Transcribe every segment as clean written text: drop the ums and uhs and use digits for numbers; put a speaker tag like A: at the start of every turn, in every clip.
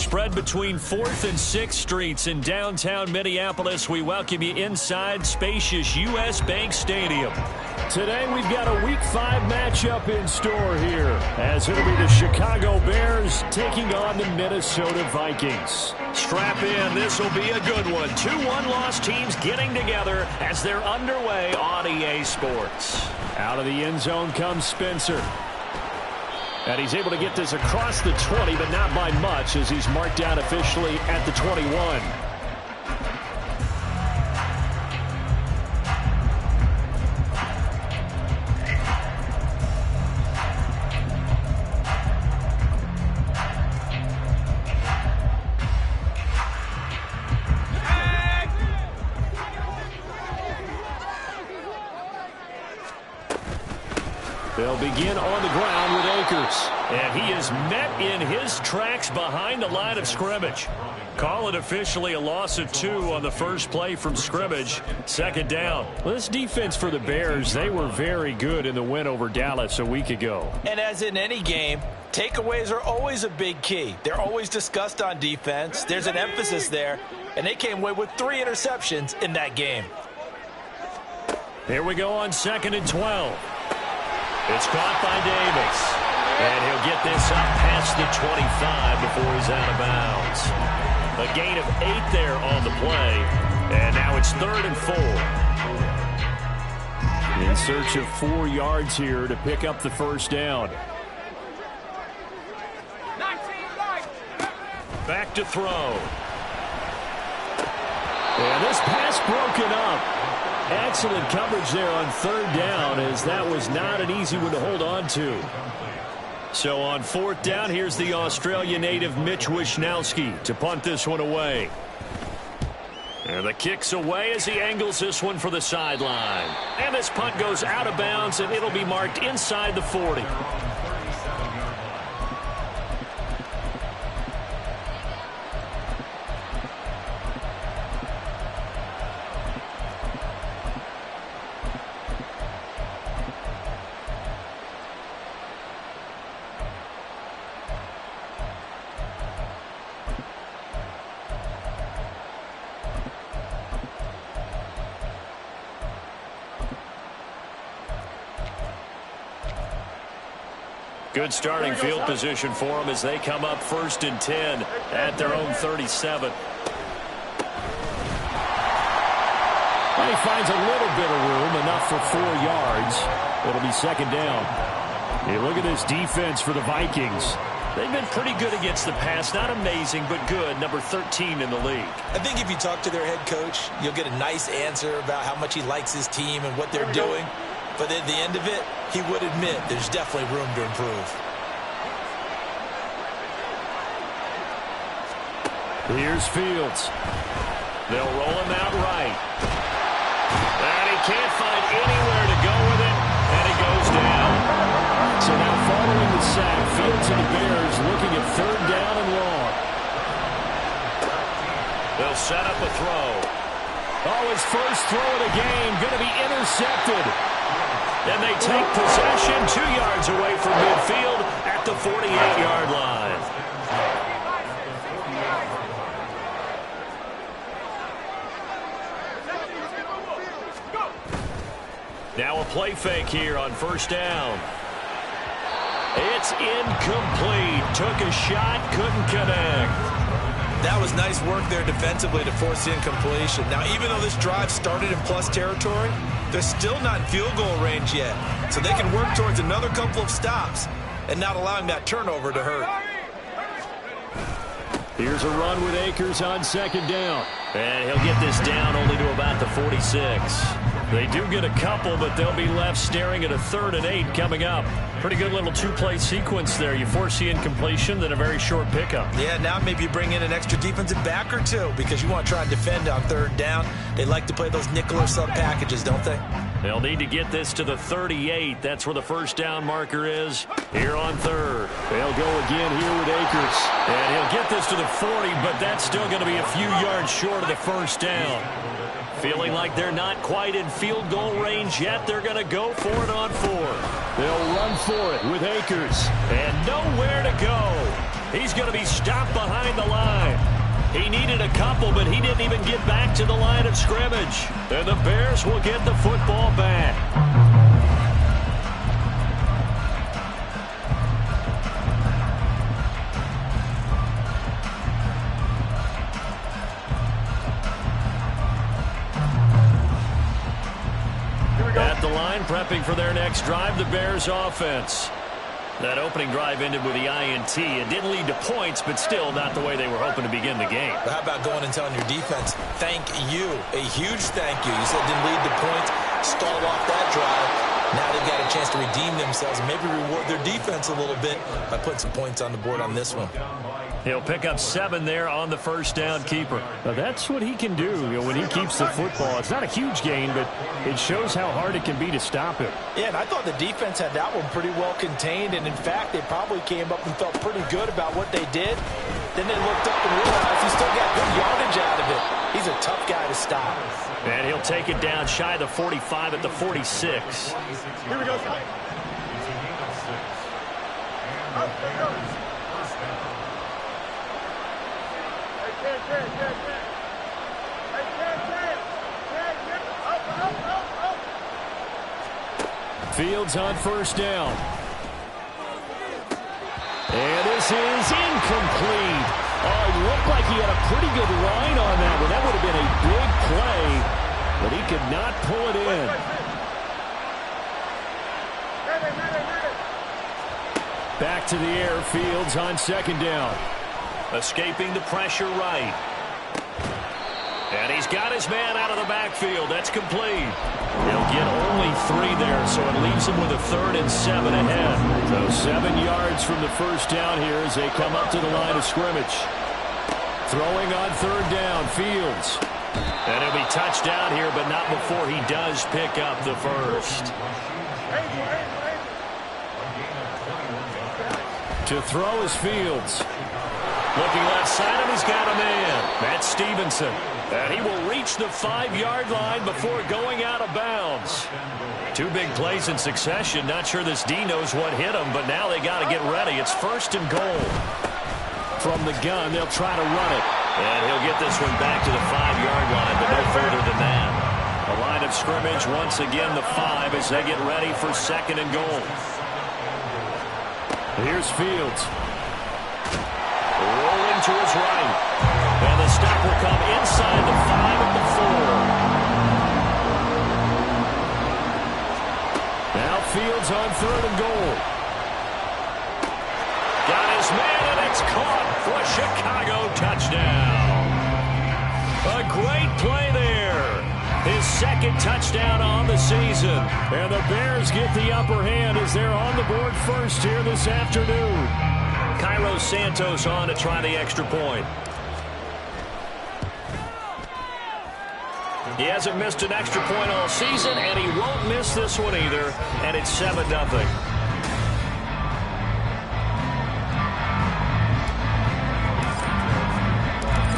A: Spread between 4th and 6th Streets in downtown Minneapolis. We welcome you inside spacious U.S. Bank Stadium. Today we've got a Week 5 matchup in store here, as it'll be the Chicago Bears taking on the Minnesota Vikings. Strap in, this will be a good one. 2 one-loss teams getting together as they're underway on EA Sports. Out of the end zone comes Spencer. And he's able to get this across the 20, but not by much, as he's marked down officially at the 21. They'll begin on the ground with Akers. And he is met in his tracks behind the line of scrimmage. Call it officially a loss of 2 on the first play from scrimmage. 2nd down. Well, this defense for the Bears, they were very good in the win over Dallas a week ago.
B: And as in any game, takeaways are always a big key. They're always discussed on defense. There's an emphasis there. And they came away with 3 interceptions in that game.
A: Here we go on 2nd and 12. It's caught by Davis. And he'll get this up past the 25 before he's out of bounds. A gain of 8 there on the play. And now it's 3rd and 4. In search of 4 yards here to pick up the first down. Back to throw. And this pass broken up. Excellent coverage there on 3rd down, as that was not an easy one to hold on to. So on 4th down, here's the Australia native Mitch Wishnowsky to punt this one away. And the kick's away as he angles this one for the sideline. And this punt goes out of bounds, and it'll be marked inside the 40. Good starting field position for them as they come up 1st and 10 at their own 37. Well, he finds a little bit of room, enough for 4 yards. It'll be 2nd down. Hey, look at this defense for the Vikings. They've been pretty good against the pass. Not amazing, but good. Number 13 in the league.
B: I think if you talk to their head coach, you'll get a nice answer about how much he likes his team and what they're doing. But at the end of it, he would admit there's definitely room to improve.
A: Here's Fields. They'll roll him out right. And he can't find anywhere to go with it, and he goes down. So now following the sack, Fields and the Bears looking at 3rd down and long. They'll set up a throw. Oh, his first throw of the game going to be intercepted. And they take possession 2 yards away from midfield at the 48-yard line. Now a play fake here on 1st down. It's incomplete. Took a shot, couldn't connect.
B: That was nice work there defensively to force the incompletion. Now, even though this drive started in plus territory, they're still not in field goal range yet. So they can work towards another couple of stops and not allowing that turnover to hurt.
A: Here's a run with Akers on 2nd down. And he'll get this down only to about the 46. They do get a couple, but they'll be left staring at a 3rd and 8 coming up. Pretty good little 2-play sequence there. You force the incompletion, then a very short pickup.
B: Yeah, now maybe you bring in an extra defensive back or 2 because you want to try and defend on 3rd down. They like to play those nickel or sub packages, don't they?
A: They'll need to get this to the 38. That's where the 1st down marker is here on 3rd. They'll go again here with Akers. And he'll get this to the 40, but that's still going to be a few yards short of the 1st down. Feeling like they're not quite in field goal range yet, they're going to go for it on 4th. They'll run for it with Akers. And nowhere to go. He's going to be stopped behind the line. He needed a couple, but he didn't even get back to the line of scrimmage. And the Bears will get the football back. At the line, prepping for their next drive, the Bears offense. That opening drive ended with the INT. It didn't lead to points, but still not the way they were hoping to begin the game.
B: But how about going and telling your defense, thank you, a huge thank you. You said it didn't lead to points, stalled off that drive. Now they've got a chance to redeem themselves and maybe reward their defense a little bit by putting some points on the board on this one.
A: He'll pick up 7 there on the first down keeper. Now that's what he can do, when he keeps the football. It's not a huge gain, but it shows how hard it can be to stop him.
C: Yeah, and I thought the defense had that one pretty well contained, and in fact, they probably came up and felt pretty good about what they did. Then they looked up and realized he still got good yardage out of it. He's a tough guy to stop.
A: And he'll take it down shy of the 45 at the 46.
C: Here we go.
A: Fields on first down. And this is incomplete. Oh, it looked like he had a pretty good line on that one. That would have been a big play, but he could not pull it in. Back to the air, Fields on second down. Escaping the pressure right. And he's got his man out of the backfield. That's complete. He'll get only 3 there, so it leaves him with a 3rd and 7 ahead. So 7 yards from the first down here as they come up to the line of scrimmage. Throwing on third down, Fields. And he'll be touchdown here, but not before he does pick up the first. To throw is Fields. Looking left side, and he's got a man. That's Stevenson. And he will reach the 5-yard line before going out of bounds. 2 big plays in succession. Not sure this D knows what hit him, but now they got to get ready. It's 1st and goal. From the gun, they'll try to run it. And he'll get this one back to the 5-yard line, but no further than that. The line of scrimmage, once again, the 5 as they get ready for 2nd and goal. Here's Fields. Rolling to his right. And the stop will come inside the 5 at the 4. Now Fields on 3rd and goal. Got his man, and it's caught for a Chicago touchdown. A great play there. His 2nd touchdown on the season. And the Bears get the upper hand as they're on the board first here this afternoon. Cairo Santos on to try the extra point. He hasn't missed an extra point all season, and he won't miss this one either, and it's 7-0.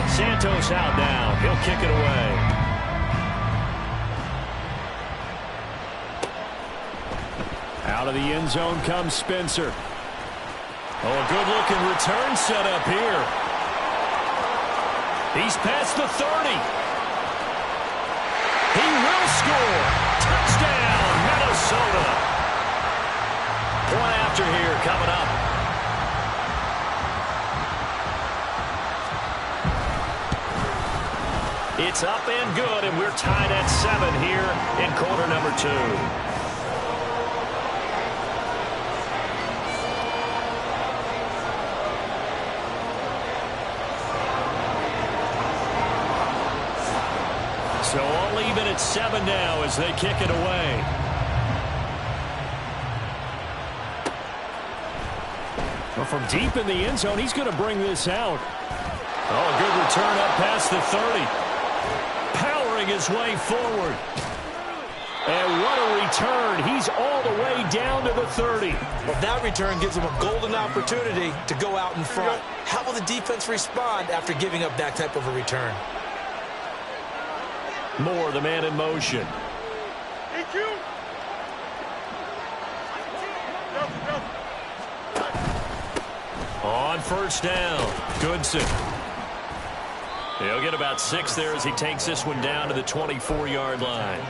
A: Santos out now. He'll kick it away. Out of the end zone comes Spencer. Oh, a good-looking return set up here. He's past the 30. He will score. Touchdown, Minnesota. Point after here coming up. It's up and good, and we're tied at 7 here in quarter number 2. So all even at 7 now as they kick it away. Well, from deep in the end zone, he's going to bring this out. Oh, a good return up past the 30. Powering his way forward. And what a return. He's all the way down to the 30.
C: Well, that return gives him a golden opportunity to go out in front. How will the defense respond after giving up that type of a return?
A: Moore, the man in motion. On first down, Goodson. He'll get about 6 there as he takes this one down to the 24-yard line.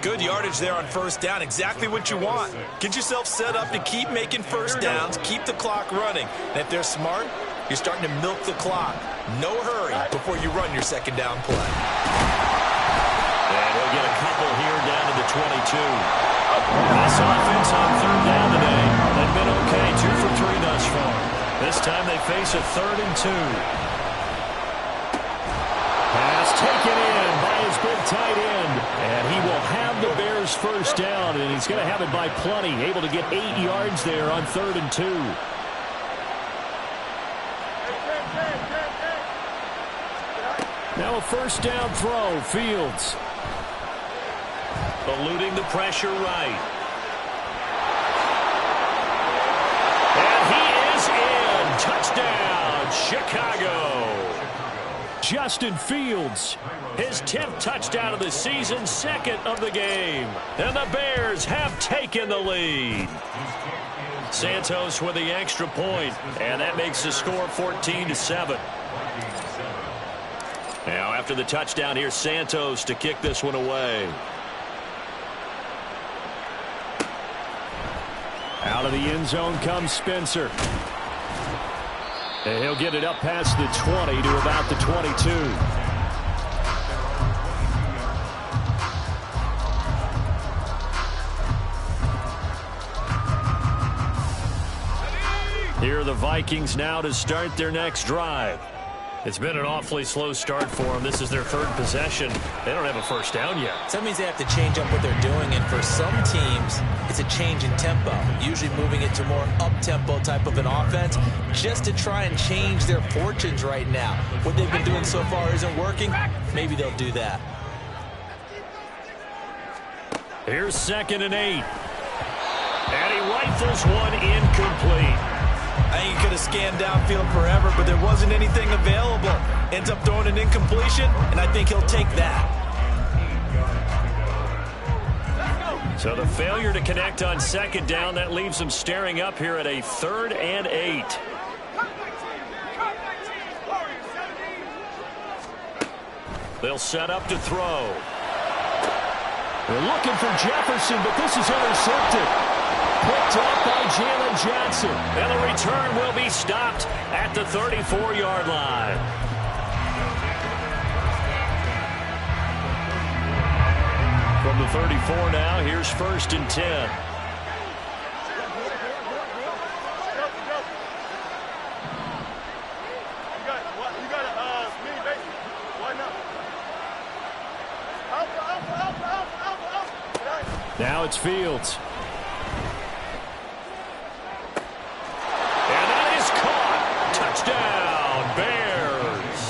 B: Good yardage there on first down. Exactly what you want. Get yourself set up to keep making first downs, keep the clock running. And if they're smart, you're starting to milk the clock. No hurry before you run your second down play.
A: And he'll get a couple here down to the 22. This offense on third down today. They've been okay, 2 for 3 thus far. This time they face a 3rd and 2. Pass taken in by his big tight end. And he will have the Bears first down, and he's going to have it by plenty. Able to get 8 yards there on 3rd and 2. Now a first down throw, Fields. Eluding the pressure right. And he is in. Touchdown, Chicago. Justin Fields, his 10th touchdown of the season, 2nd of the game. And the Bears have taken the lead. Santos with the extra point, and that makes the score 14-7. Now after the touchdown, here's Santos to kick this one away. Out of the end zone comes Spencer. And he'll get it up past the 20 to about the 22. Here are the Vikings now to start their next drive. It's been an awfully slow start for them. This is their 3rd possession. They don't have a first down yet.
C: So that means they have to change up what they're doing, and for some teams, it's a change in tempo, usually moving it to more up-tempo type of an offense just to try and change their fortunes right now. What they've been doing so far isn't working. Maybe they'll do that.
A: Here's 2nd and 8. And he rifles one incomplete.
B: I think he could have scanned downfield forever, but there wasn't anything available. Ends up throwing an incompletion, and I think he'll take that.
A: So the failure to connect on 2nd down, that leaves them staring up here at a 3rd and 8. They'll set up to throw. They're looking for Jefferson, but this is intercepted. Picked up by Jalen Johnson. And the return will be stopped at the 34-yard line. From the 34 now, here's 1st and 10. Now it's Fields. And that is caught. Touchdown, Bears.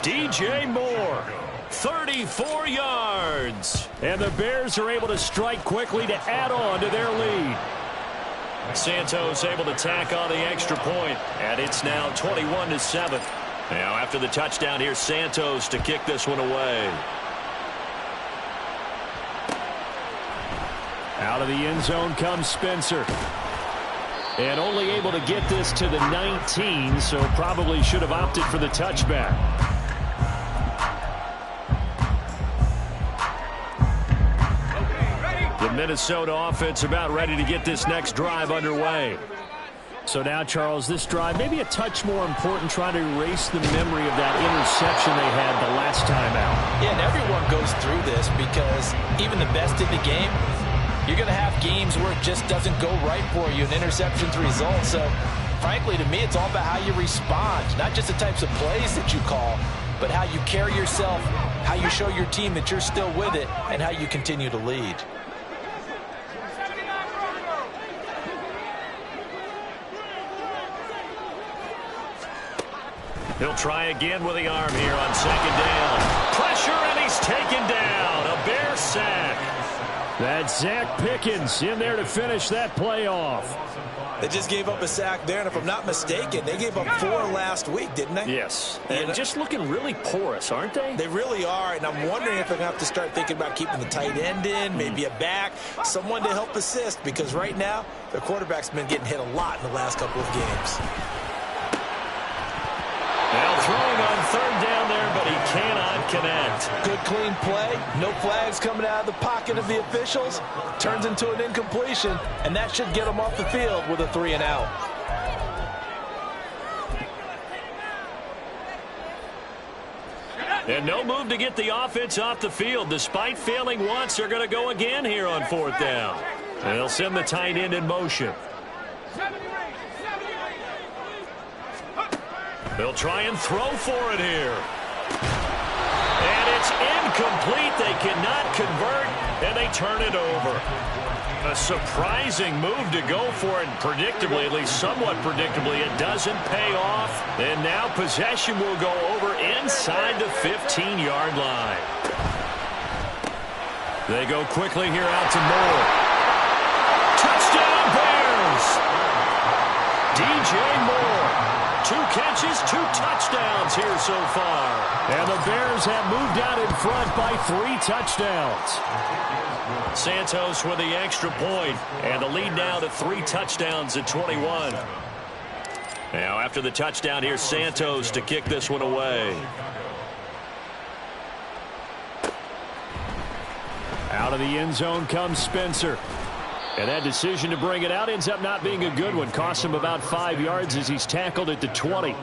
A: DJ Moore, 34 yards. And the Bears are able to strike quickly to add on to their lead. Santos able to tack on the extra point, and it's now 21-7. Now after the touchdown, here's Santos to kick this one away. Out of the end zone comes Spencer. And only able to get this to the 19, so probably should have opted for the touchback. The Minnesota offense about ready to get this next drive underway. So now, Charles, this drive maybe a touch more important, trying to erase the memory of that interception they had the last time out.
C: Yeah, and everyone goes through this because even the best in the game, you're going to have games where it just doesn't go right for you, and interceptions result. So, frankly, to me, it's all about how you respond, not just the types of plays that you call, but how you carry yourself, how you show your team that you're still with it, and how you continue to lead.
A: He'll try again with the arm here on 2nd down. Pressure, and he's taken down. A Bear sack. That's Zach Pickens in there to finish that play off.
B: They just gave up a sack there, and if I'm not mistaken, they gave up 4 last week, didn't they?
A: Yes, and just looking really porous, aren't they?
B: They really are, and I'm wondering if they're going to have to start thinking about keeping the tight end in, maybe a back, someone to help assist, because right now, their quarterback's been getting hit a lot in the last couple of games.
A: Now throwing on third down there, but he cannot connect.
C: Good clean play. No flags coming out of the pocket of the officials. Turns into an incompletion, and that should get them off the field with a 3-and-out.
A: And no move to get the offense off the field. Despite failing once, they're going to go again here on fourth down. And they'll send the tight end in motion. They'll try and throw for it here. And it's incomplete. They cannot convert, and they turn it over. A surprising move to go for it. Predictably, at least somewhat predictably, it doesn't pay off. And now possession will go over inside the 15-yard line. They go quickly here out to Moore. Touchdown, Bears! DJ Moore. 2 catches, 2 touchdowns here so far. And the Bears have moved out in front by 3 touchdowns. Santos with the extra point, and the lead now to 3 touchdowns at 21. Now after the touchdown, here's Santos to kick this one away. Out of the end zone comes Spencer. And that decision to bring it out ends up not being a good one. Costs him about 5 yards as he's tackled at the 20.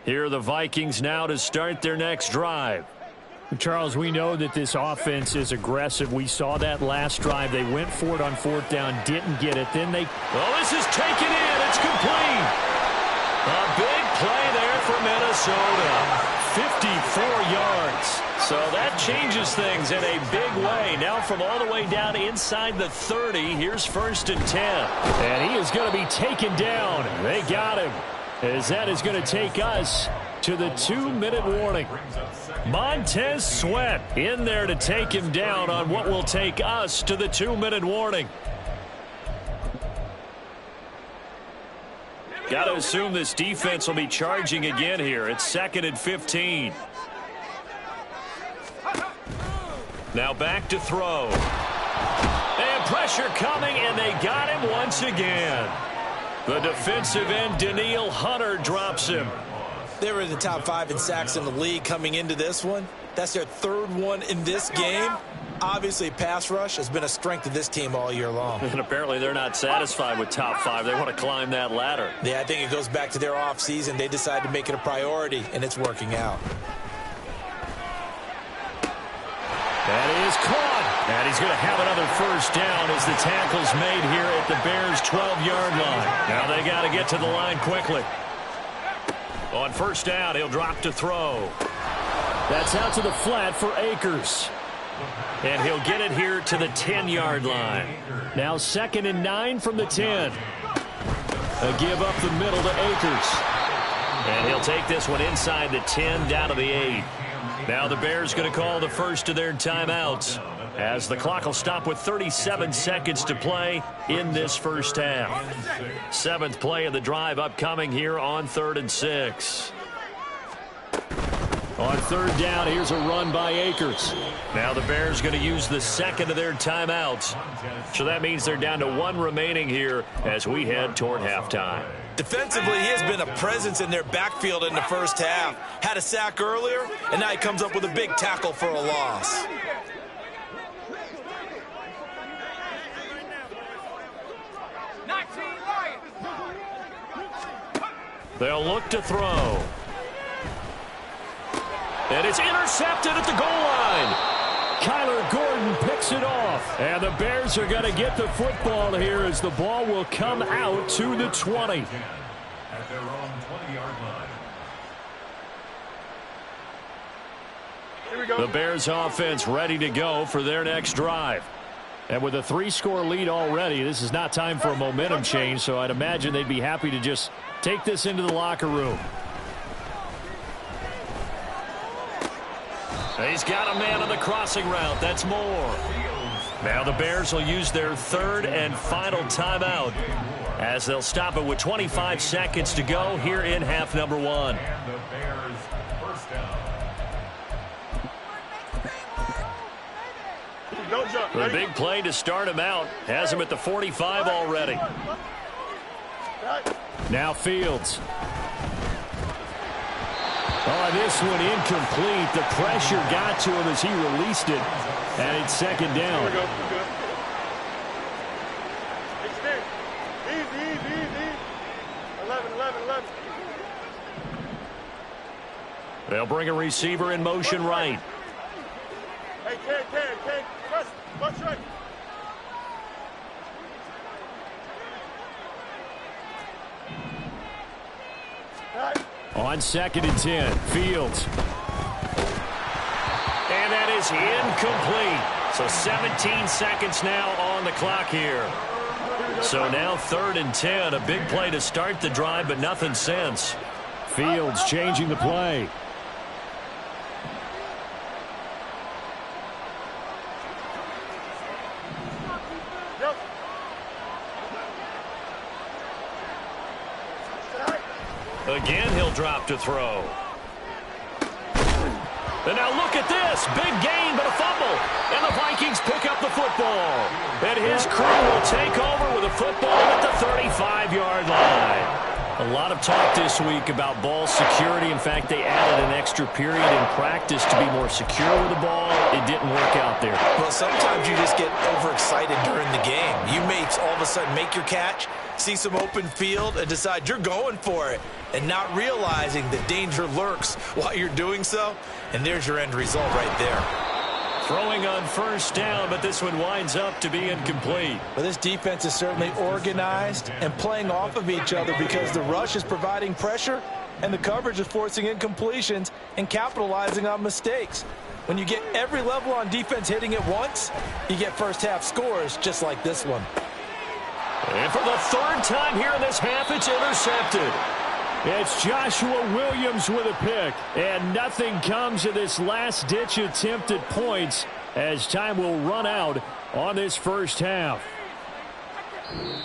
A: Here are the Vikings now to start their next drive.
D: Charles, we know that this offense is aggressive. We saw that last drive. They went for it on fourth down, didn't get it. Then they...
A: Oh, this is taken in. It's complete. A big play there for Minnesota. 54 yards. So that changes things in a big way. Now from all the way down inside the 30, here's 1st and 10. And he is going to be taken down. They got him. As that is going to take us to the 2-minute warning. Montez Sweat in there to take him down on what will take us to the 2-minute warning. Got to assume this defense will be charging again here. It's 2nd and 15. Now back to throw. And pressure coming, and they got him once again. The defensive end, Danielle Hunter, drops him.
B: They were in the top 5 in sacks in the league coming into this one. That's their 3rd one in this game. Obviously, pass rush has been a strength of this team all year long.
A: And apparently they're not satisfied with top 5. They want to climb that ladder.
B: Yeah, I think it goes back to their offseason. They decided to make it a priority, and it's working out.
A: That is caught. And he's going to have another first down as the tackle's made here at the Bears' 12-yard line. Now they got to get to the line quickly. On first down, he'll drop to throw. That's out to the flat for Akers. And he'll get it here to the 10-yard line. Now 2nd and 9 from the 10. A give up the middle to Akers. And he'll take this one inside the 10 down to the 8. Now the Bears going to call the first of their timeouts as the clock will stop with 37 seconds to play in this first half. 7th play of the drive upcoming here on 3rd and 6. On 3rd down, here's a run by Akers. Now the Bears going to use the 2nd of their timeouts. So that means they're down to 1 remaining here as we head toward halftime.
B: Defensively, he has been a presence in their backfield in the first half. Had a sack earlier, and now he comes up with a big tackle for a loss.
A: They'll look to throw. And it's intercepted at the goal line. Kyler Gordon picks it off. And the Bears are going to get the football here as the ball will come out to the 20.
E: At their own 20-yard line.
A: The Bears offense ready to go for their next drive.
D: And with a 3-score lead already, this is not time for a momentum change, so I'd imagine they'd be happy to just take this into the locker room. He's got a man on the crossing route. That's more. Now the Bears will use their third and final timeout as they'll stop it with 25 seconds to go here in half number 1.
E: And the Bears first down.
D: The big play to start him out. Has him at the 45 already. Now Fields. Oh, this one incomplete. The pressure got to him as he released it. And it's second down.
F: Here we go. Extend. Easy. 11.
D: They'll bring a receiver in motion right.
F: Hey, Ken. Watch right.
D: On 2nd and 10, Fields. And that is incomplete. So 17 seconds now on the clock here. So now 3rd and 10, a big play to start the drive, but nothing since. Fields changing the play. Again, he'll drop to throw. And now look at this. Big gain, but a fumble. And the Vikings pick up the football. And his crew will take over with a football at the 35-yard line. A lot of talk this week about ball security. In fact, they added an extra period in practice to be more secure with the ball. It didn't work out there.
B: Well, sometimes you just get overexcited during the game. You may all of a sudden make your catch, see some open field, and decide you're going for it, and not realizing the danger lurks while you're doing so. And there's your end result right there.
D: Throwing on first down, but this one winds up to be incomplete.
C: Well, this defense is certainly organized and playing off of each other because the rush is providing pressure and the coverage is forcing incompletions and capitalizing on mistakes. When you get every level on defense hitting at once, you get first-half scores just like this one.
D: And for the 3rd time here in this half, it's intercepted. It's Joshua Williams with a pick, and nothing comes of this last-ditch attempt at points as time will run out on this first half.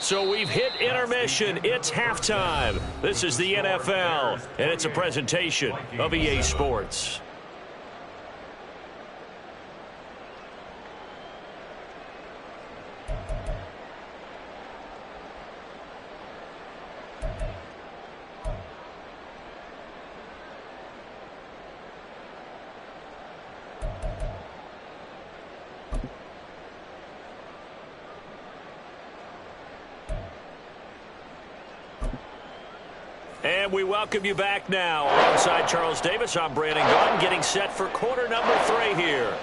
D: So we've hit intermission. It's halftime. This is the NFL, and it's a presentation of EA Sports. And we welcome you back now. Alongside Charles Davis, I'm Brandon Gaudin, getting set for quarter number 3 here.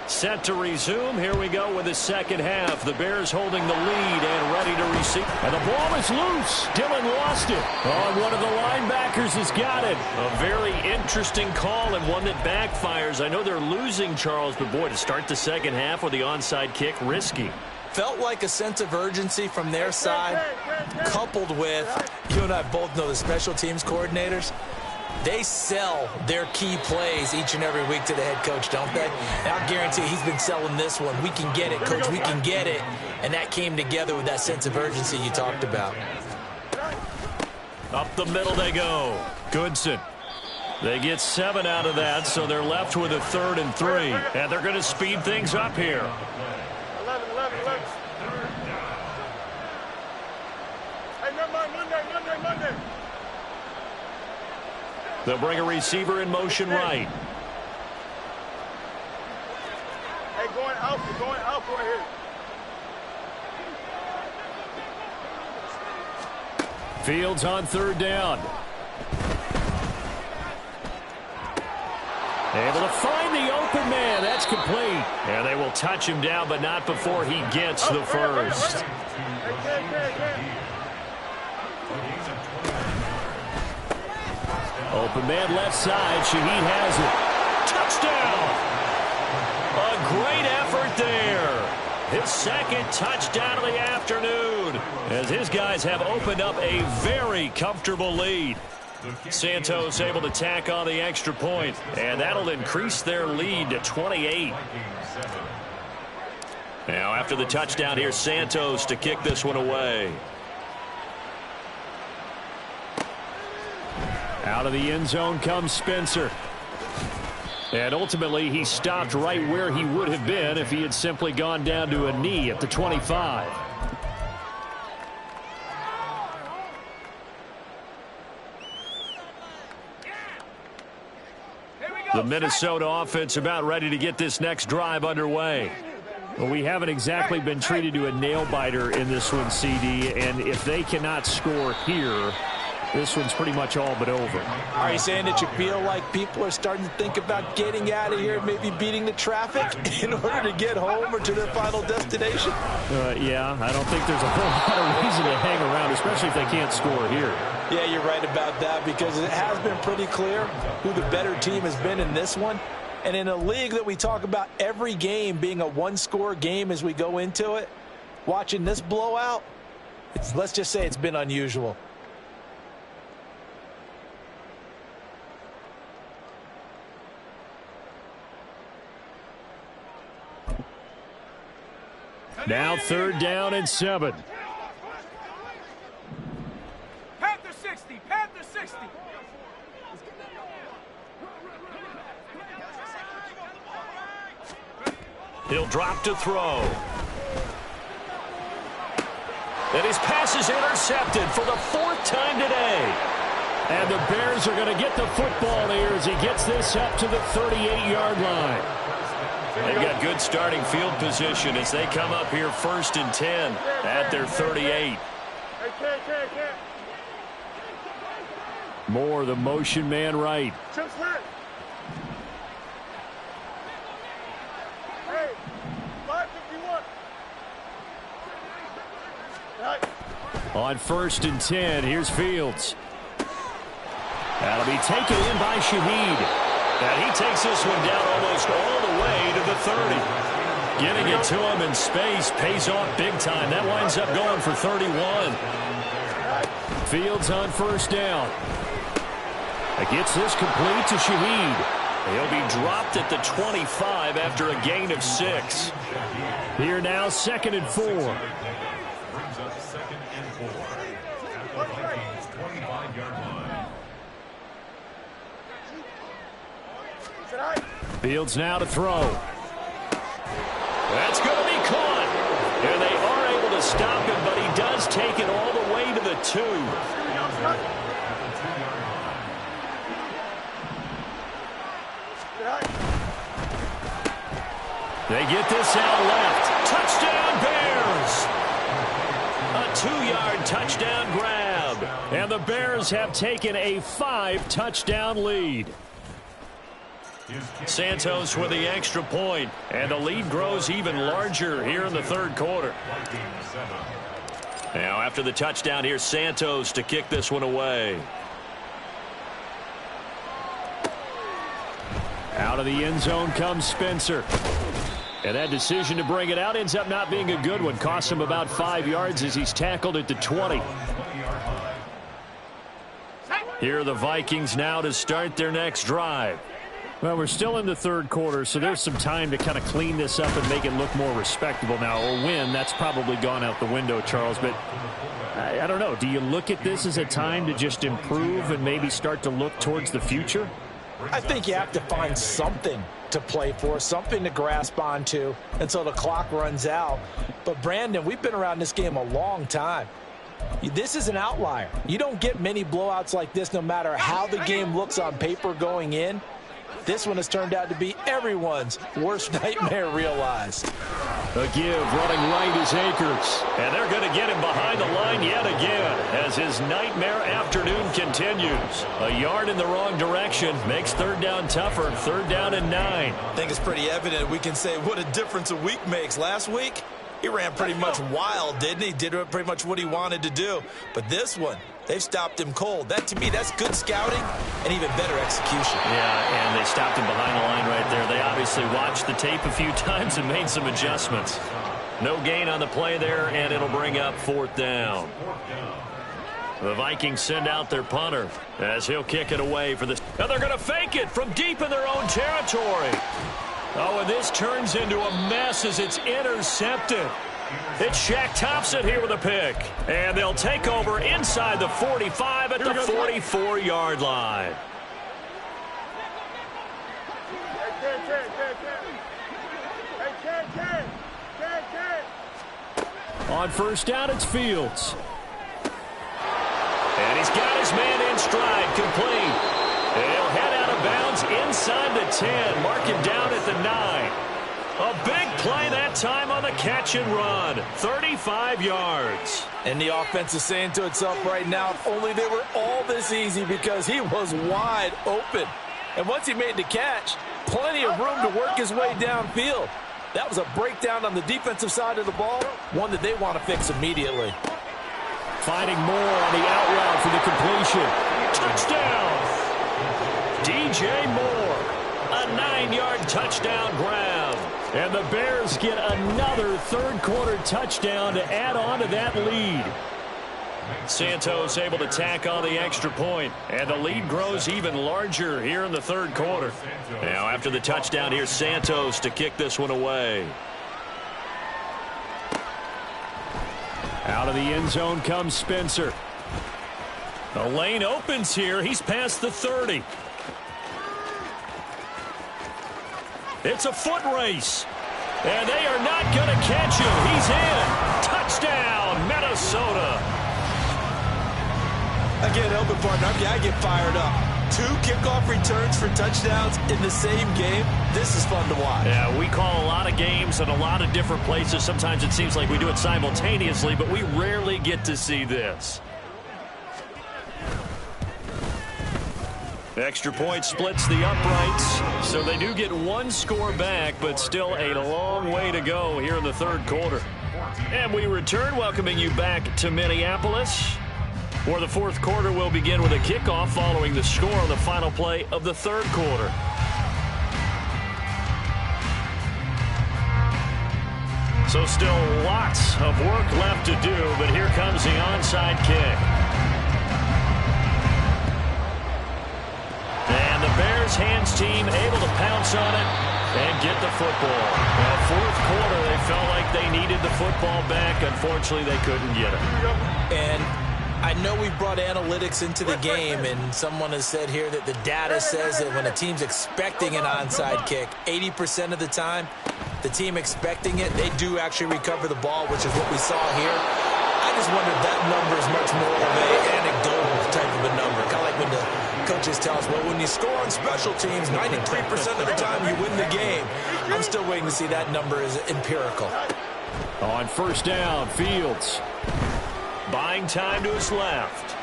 D: Set to resume. Here we go with the second half. The Bears holding the lead and ready to receive. And the ball is loose. Dillon lost it. Oh, one of the linebackers has got it. A very interesting call and one that backfires. I know they're losing, Charles, but boy, to start the second half with the onside kick, risky.
C: Felt like a sense of urgency from their side, coupled with, you and I both know the special teams coordinators, they sell their key plays each and every week to the head coach, don't they? And I'll guarantee he's been selling this one. We can get it, coach, we can get it. And that came together with that sense of urgency you talked about.
D: Up the middle they go. Goodson. They get 7 out of that, so they're left with a 3rd and 3. And they're going to speed things up here.
F: 11. Hey, Monday.
D: They'll bring a receiver in motion right.
F: Hey, going out right here.
D: Fields on 3rd down. Able to find the open man. That's complete. And they will touch him down, but not before he gets the first. Open man left side. Shaheed has it. Touchdown. A great effort
A: his second touchdown of the afternoon, as his guys have opened up a very comfortable lead. Santos able to tack on the extra point, and that'll increase their lead to 28. Now, after the touchdown, here's Santos to kick this one away.
D: Out of the end zone comes Spencer. And ultimately, he stopped right where he would have been if he had simply gone down to a knee at the 25.
A: The Minnesota offense about ready to get this next drive underway.
D: Well, we haven't exactly been treated to a nail-biter in this one, CD, and if they cannot score here, this one's pretty much all but over.
C: Are you saying that you feel like people are starting to think about getting out of here, maybe beating the traffic in order to get home or to their final destination?
D: Yeah, I don't think there's a whole lot of reason to hang around, especially if they can't score here.
C: Yeah, you're right about that, because it has been pretty clear who the better team has been in this one. And in a league that we talk about every game being a one-score game as we go into it, watching this blowout, let's just say it's been unusual.
D: Now 3rd down and 7.
F: Panther 60, Panther 60.
A: He'll drop to throw. And his pass is intercepted for the 4th time today.
D: And the Bears are going to get the football here as he gets this up to the 38-yard line.
A: They've got good starting field position as they come up here 1st and 10 at their 38.
D: Moore, the motion man right.
F: Hey, 551.
D: On 1st and 10, here's Fields. That'll be taken in by Shaheed.
A: And he takes this one down almost all the way to the 30. Getting it to him in space pays off big time. That winds up going for 31.
D: Fields on 1st down. It gets this complete to Shaheed.
A: He'll be dropped at the 25 after a gain of 6.
D: Here now, 2nd and 4.
E: Brings up 2nd and 4. At the Vikings' 25-yard line.
D: Fields now to throw.
A: That's going to be caught. And they are able to stop him, but he does take it all the way to the 2.
D: They get this out left.
A: Touchdown, Bears! A 2-yard touchdown grab.
D: And the Bears have taken a 5-touchdown lead.
A: Santos with the extra point, and the lead grows even larger here in the 3rd quarter. Now after the touchdown, here's Santos to kick this one away.
D: Out of the end zone comes Spencer. And that decision to bring it out ends up not being a good one. Costs him about 5 yards as he's tackled at the 20.
A: Here are the Vikings now to start their next drive.
D: Well, we're still in the 3rd quarter, so there's some time to kind of clean this up and make it look more respectable now. Or win, that's probably gone out the window, Charles. But I don't know. Do you look at this as a time to just improve and maybe start to look towards the future?
C: I think you have to find something to play for, something to grasp onto until the clock runs out. But, Brandon, we've been around this game a long time. This is an outlier. You don't get many blowouts like this no matter how the game looks on paper going in. This one has turned out to be everyone's worst nightmare realized.
D: A give running right is Akers.
A: And they're going to get him behind the line yet again as his nightmare afternoon continues. A yard in the wrong direction makes 3rd down tougher. 3rd down and 9.
B: I think it's pretty evident we can say what a difference a week makes. Last week, he ran pretty much wild, didn't he? Did pretty much what he wanted to do. But this one, they've stopped him cold. That, to me, that's good scouting and even better execution.
A: Yeah, and they stopped him behind the line right there. They obviously watched the tape a few times and made some adjustments. No gain on the play there, and it'll bring up 4th down. The Vikings send out their punter as he'll kick it away for the... Now they're going to fake it from deep in their own territory. Oh, and this turns into a mess as it's intercepted. It's Shaq Thompson here with a pick. And they'll take over inside the 45 at the 44-yard line.
D: On first down, it's Fields.
A: And he's got his man in stride, complete. He'll head out of bounds inside the 10, mark him down at the 9. A big play that time on the catch and run, 35 yards.
C: And the offense is saying to itself right now, if only they were all this easy, because he was wide open. And once he made the catch, plenty of room to work his way downfield. That was a breakdown on the defensive side of the ball, one that they want to fix immediately.
D: Finding more on the out route for the completion. Touchdown! DJ Moore, a 9-yard touchdown grab. And the Bears get another third-quarter touchdown to add on to that lead.
A: Santos able to tack on the extra point, and the lead grows even larger here in the third quarter. Now, after the touchdown, here's Santos to kick this one away.
D: Out of the end zone comes Spencer.
A: The lane opens here. He's past the 30. It's a foot race. And they are not going to catch him. He's in. Touchdown, Minnesota.
B: Again, open partner, I get fired up. 2 kickoff returns for touchdowns in the same game. This is fun to watch.
A: Yeah, we call a lot of games in a lot of different places. Sometimes it seems like we do it simultaneously, but we rarely get to see this. Extra point splits the uprights, so they do get 1 score back, but still a long way to go here in the third quarter. And we return, welcoming you back to Minneapolis, where the fourth quarter will begin with a kickoff following the score on the final play of the third quarter. So still lots of work left to do, but here comes the onside kick. And the Bears hands team able to pounce on it and get the football. Now, fourth quarter, they felt like they needed the football back. Unfortunately, they couldn't get it.
C: And I know we brought analytics into the game, and someone has said here that the data says that when a team's expecting an onside kick, 80% of the time, the team expecting it, they do actually recover the ball, which is what we saw here. I just wonder if that number is much more of an anecdotal type of a number. Kind of like when the coaches tell us, well, when you score on special teams, 93% of the time you win the game. I'm still waiting to see that number is empirical.
D: On first down, Fields.
A: Buying time to his left.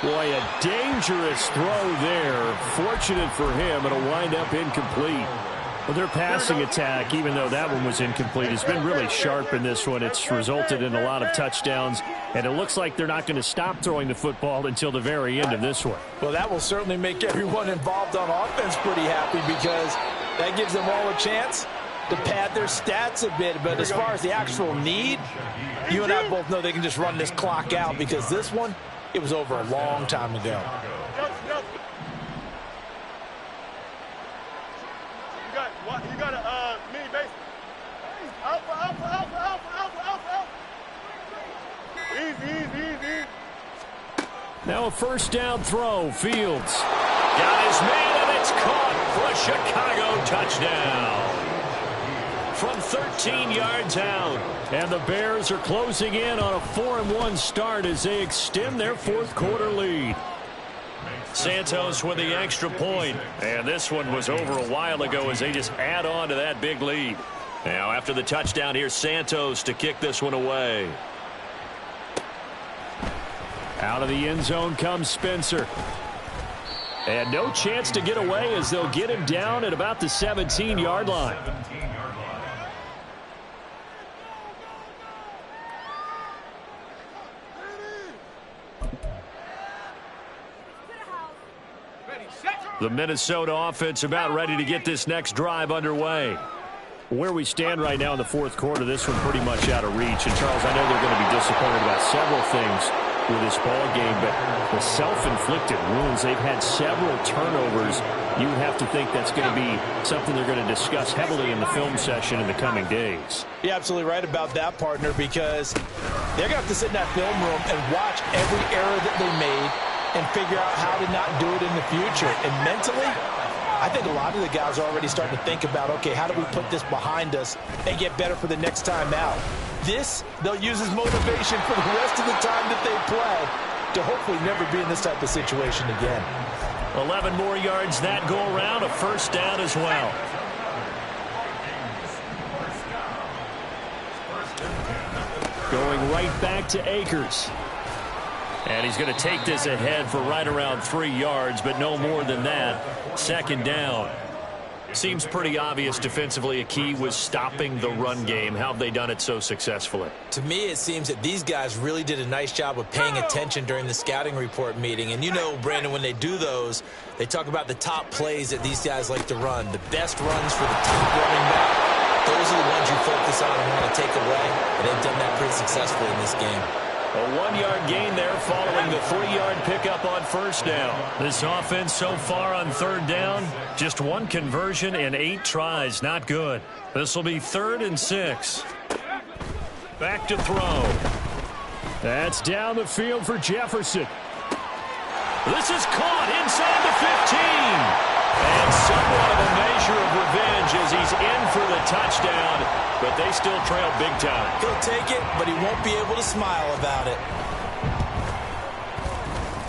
D: Boy, a dangerous throw there. Fortunate for him, it'll wind up incomplete. Well, their passing attack, even though that one was incomplete, has been really sharp in this one. It's resulted in a lot of touchdowns, and it looks like they're not going to stop throwing the football until the very end of this one.
C: Well, that will certainly make everyone involved on offense pretty happy, because that gives them all a chance to pad their stats a bit. But as far as the actual need, you and I both know they can just run this clock out, because this one, it was over a long time ago.
F: You got a mini base. Alpha. Easy.
D: Now a first down throw, Fields.
A: Got his man, and it's caught for a Chicago touchdown. From 13 yards out.
D: And the Bears are closing in on a 4-1 start as they extend their fourth quarter lead.
A: Santos with the extra point. And this one was over a while ago as they just add on to that big lead. Now after the touchdown, here's Santos to kick this one away.
D: Out of the end zone comes Spencer. And no chance to get away as they'll get him down at about the 17-yard line.
A: The Minnesota offense about ready to get this next drive underway.
D: Where we stand right now in the fourth quarter, this one pretty much out of reach. And, Charles, I know they're going to be disappointed about several things with this ball game, but the self-inflicted wounds, they've had several turnovers. You would have to think that's going to be something they're going to discuss heavily in the film session in the coming days.
C: You're absolutely right about that, partner, because they're going to have to sit in that film room and watch every error that they made and figure out how to not do it in the future. And mentally, I think a lot of the guys are already starting to think about, okay, how do we put this behind us and get better for the next time out? This, they'll use as motivation for the rest of the time that they play to hopefully never be in this type of situation again.
A: 11 more yards that go around, a first down as well.
D: Going right back to Akers.
A: And he's going to take this ahead for right around 3 yards, but no more than that. Second down. Seems pretty obvious defensively a key was stopping the run game. How have they done it so successfully?
B: To me, it seems that these guys really did a nice job of paying attention during the scouting report meeting. And you know, Brandon, when they do those, they talk about the top plays that these guys like to run, the best runs for the top running back. Those are the ones you focus on and want to take away, and they've done that pretty successfully in this game.
A: A 1-yard gain there following the 3-yard pickup on first down. This offense so far on third down, just 1 conversion and 8 tries. Not good. This will be 3rd and 6. Back to throw.
D: That's down the field for Jefferson.
A: This is caught inside the 15. And somewhat of a measure of revenge as he's in for the touchdown, but they still trail big time.
B: He'll take it, but he won't be able to smile about it.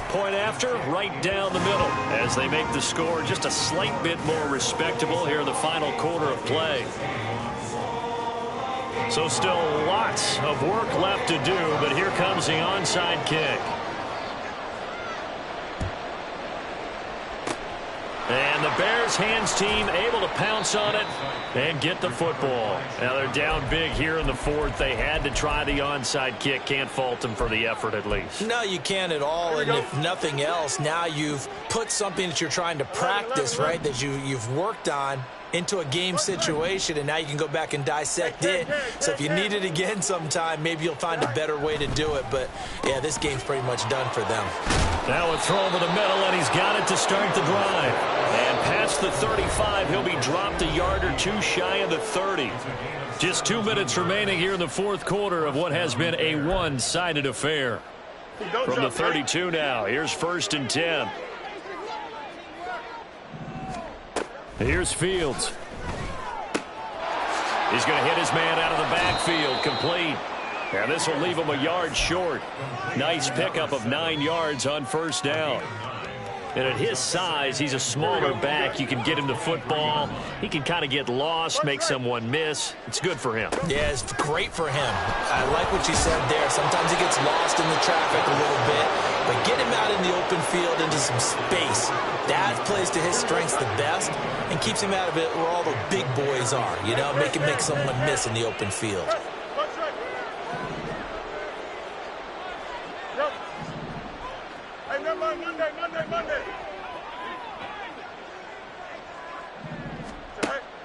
A: Point after, right down the middle as they make the score just a slight bit more respectable here in the final quarter of play. So still lots of work left to do, but here comes the onside kick. And the Bears hands team able to pounce on it and get the football. Now they're down big here in the fourth. They had to try the onside kick. Can't fault them for the effort at least.
B: No, you can't at all. And if nothing else, now you've put something that you're trying to practice, right, that you've worked on into a game situation, and now you can go back and dissect it. So if you need it again sometime, maybe you'll find a better way to do it. But, yeah, this game's pretty much done for them.
A: Now a throw over the middle, and he's got it to start the drive. And past the 35, he'll be dropped a yard or two shy of the 30. Just 2 minutes remaining here in the fourth quarter of what has been a one-sided affair. From the 32 now, here's 1st and 10.
D: Here's Fields.
A: He's going to hit his man out of the backfield, complete. And this will leave him a yard short. Nice pickup of 9 yards on first down. And at his size, he's a smaller back. You can get him the football. He can kind of get lost, make someone miss. It's good for him.
B: Yeah, it's great for him. I like what you said there. Sometimes he gets lost in the traffic a little bit. But get him out in the open field into some space. That plays to his strengths the best and keeps him out of it where all the big boys are. You know, make someone miss in the open field.
F: Monday.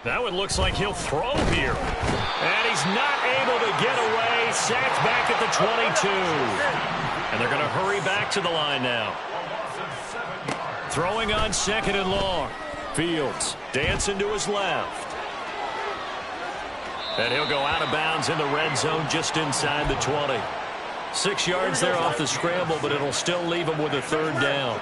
A: That one looks like he'll throw here. And he's not able to get away. Sacked back at the 22. And they're going to hurry back to the line now. Throwing on 2nd and long. Fields dancing to his left. And he'll go out of bounds in the red zone just inside the 20. 6 yards there off the scramble, but it'll still leave him with a 3rd down.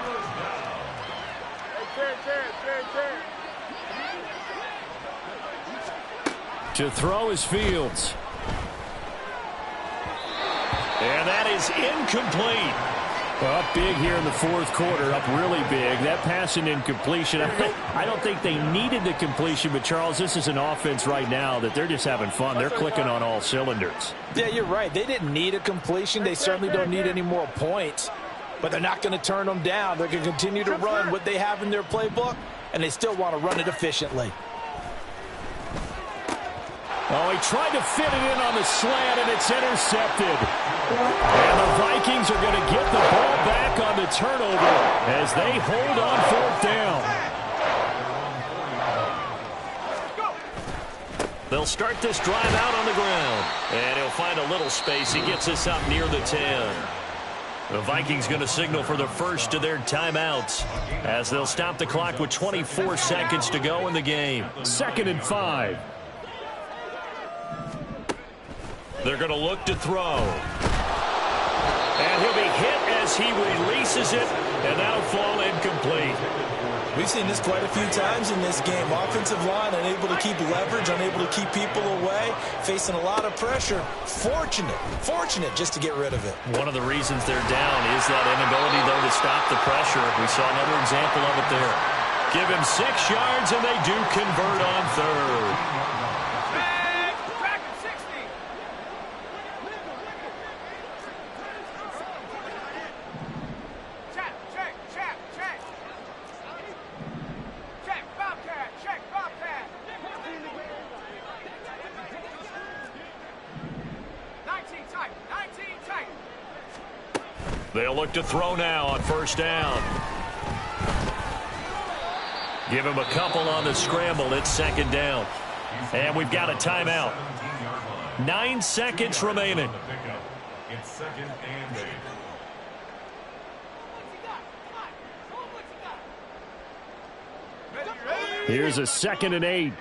D: To throw is Fields.
A: And that is incomplete.
D: Up big here in the fourth quarter, up really big. That pass and incompletion, I don't think they needed the completion, but Charles, this is an offense right now that they're just having fun. They're clicking on all cylinders.
C: Yeah, you're right. They didn't need a completion. They certainly don't need any more points, but they're not going to turn them down. They're going to continue to run what they have in their playbook, and they still want to run it efficiently.
D: Oh, he tried to fit it in on the slant, and it's intercepted. And the Vikings are going to get the ball back on the turnover as they hold on 4th down.
A: They'll start this drive out on the ground. And he'll find a little space. He gets us up near the 10. The Vikings going to signal for the first of their timeouts as they'll stop the clock with 24 seconds to go in the game.
D: 2nd and 5.
A: They're going to look to throw. And he'll be hit as he releases it, and that'll fall incomplete.
B: We've seen this quite a few times in this game. Offensive line unable to keep leverage, unable to keep people away, facing a lot of pressure. Fortunate just to get rid of it.
A: One of the reasons they're down is that inability, though, to stop the pressure. We saw another example of it there. Give him 6 yards, and they do convert on 3rd. They'll look to throw now on 1st down. Give him a couple on the scramble. It's 2nd down. And we've got a timeout. 9 seconds remaining.
E: It's 2nd and 8.
D: Here's a 2nd and 8.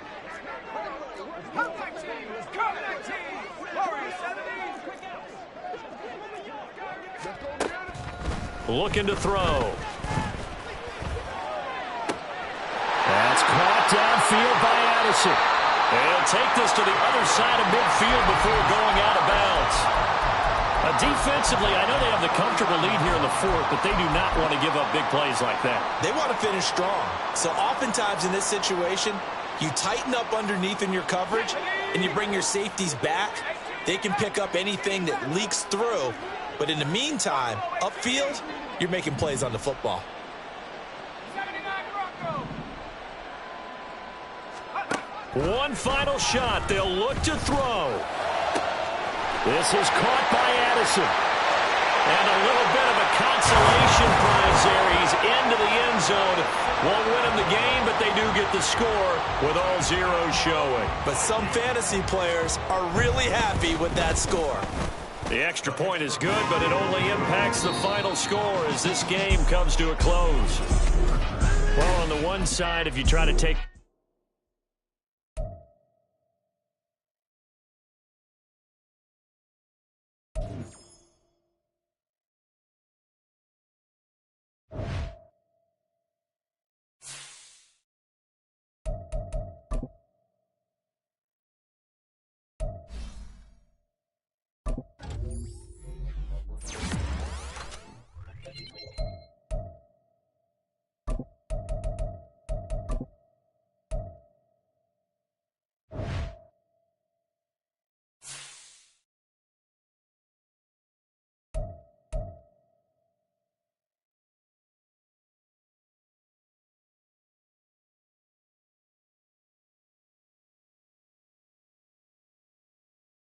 A: Looking to throw. That's caught downfield by Addison. They'll take this to the other side of midfield before going out of bounds. Defensively, I know they have the comfortable lead here in the 4th, but they do not want to give up big plays like that.
B: They want to finish strong. So oftentimes in this situation, you tighten up underneath in your coverage, and you bring your safeties back. They can pick up anything that leaks through. But in the meantime, upfield, you're making plays on the football.
A: One final shot. They'll look to throw. This is caught by Addison. And a little bit of a consolation prize there. He's into the end zone. Won't win him the game, but they do get the score with all zeros showing.
B: But some fantasy players are really happy with that score.
A: The extra point is good, but it only impacts the final score as this game comes to a close. Well, on the one side, if you try to take